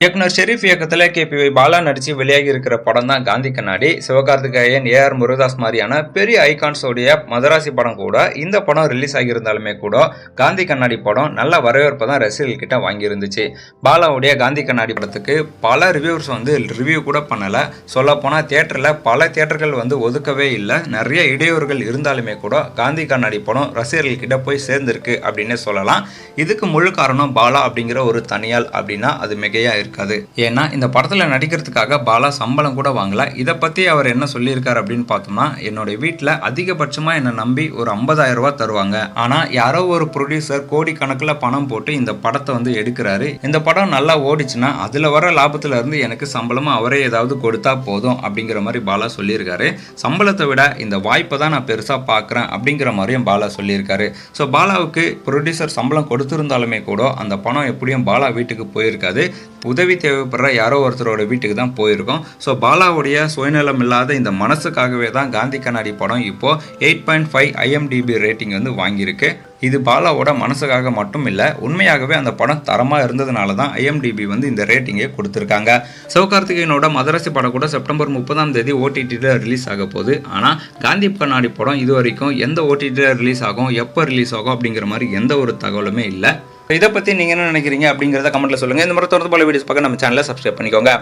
இயக்குனர் ஷெரீப் இயக்கத்துல KPY பாலா நடிச்சு வெளியாகி இருக்கிற படம் தான் காந்தி கண்ணாடி. சிவகார்த்திகேயன், AR முருகதாஸ் மாதிரியான பெரிய ஐகான்ஸ் உடைய மதராசி படம் கூட இந்த படம் ரிலீஸ் ஆகியிருந்தாலுமே கூட காந்தி கண்ணாடி படம் நல்ல வரவேற்பை தான் ரசிகர்கள் கிட்ட வாங்கியிருந்துச்சு. பாலாவுடைய காந்தி கண்ணாடி படத்துக்கு பல ரிவ்யூவர்ஸ் ரிவ்யூ கூட பண்ணல. சொல்ல போனா தியேட்டர்ல பல தியேட்டர்கள் ஒதுக்கவே இல்லை. நிறைய இடையூறுகள் இருந்தாலுமே கூட காந்தி கண்ணாடி படம் ரசிகர்கள் கிட்ட போய் சேர்ந்திருக்கு அப்படின்னு சொல்லலாம். இதுக்கு முழு காரணம் பாலா அப்படிங்கிற ஒரு தனியால் அப்படின்னா அது மிகையா இருக்காது. ஏன்னா இந்த படத்துல நடிக்கிறதுக்காக பாலா சம்பளம் கூட வாங்கல. இதை பத்தி அவர் என்ன சொல்லியிருக்காரு அப்படின்னு பார்த்தோம்னா, என்னோட வீட்டில் அதிகபட்சமா என்னை நம்பி ஒரு 50,000 ரூபாய் தருவாங்க. ஆனா யாரோ ஒரு ப்ரொடியூசர் கோடி கணக்கில் பணம் போட்டு இந்த படத்தை எடுக்கிறாரு. இந்த படம் நல்லா ஓடிச்சுன்னா அதுல வர லாபத்துல இருந்து எனக்கு சம்பளமா அவரே ஏதாவது கொடுத்தா போதும் அப்படிங்கிற மாதிரி பாலா சொல்லியிருக்காரு. சம்பளத்தை விட இந்த வாய்ப்பை தான் நான் பெருசா பார்க்குறேன் அப்படிங்கிற மாதிரியும் பாலா சொல்லியிருக்காரு. ஸோ பாலாவுக்கு ப்ரொடியூசர் சம்பளம் கொடுத்திருந்தாலுமே கூட அந்த பணம் எப்படியும் பாலா வீட்டுக்கு போயிருக்காது. உதவி தேவைப்படுற யாரோ ஒருத்தரோட வீட்டுக்கு தான் போயிருக்கும். ஸோ பாலாவுடைய சுயநலம் இல்லாத இந்த மனசுக்காகவே தான் காந்தி கண்ணாடி படம் இப்போ 8.5 IMDb ரேட்டிங் வாங்கியிருக்கு. இது பாலாவோட மனசுக்காக மட்டும் இல்லை, உண்மையாகவே அந்த படம் தரமாக இருந்ததுனால தான் IMDb இந்த ரேட்டிங்கை கொடுத்துருக்காங்க. சிவகார்த்திகேயனோட மதராசி படம் கூட செப்டம்பர் 30ஆம் தேதி OTTல ரிலீஸ் ஆக போகுது. ஆனால் காந்தி கண்ணாடி படம் இது வரைக்கும் எந்த OTTல ரிலீஸ் ஆகும், எப்போ ரிலீஸ் ஆகும் அப்படிங்கிற மாதிரி எந்த ஒரு தகவலுமே இல்லை. இதை பற்றி நீங்கள் என்ன நினைக்கிறீங்க அப்படிங்கிறத கமெண்ட்டில் சொல்லுங்கள். இந்த மாதிரி தொடர்ந்து பல வீடியோஸ் பார்க்க நம்ம சேனலை சப்ஸ்கிரைப் பண்ணிக்கோங்க.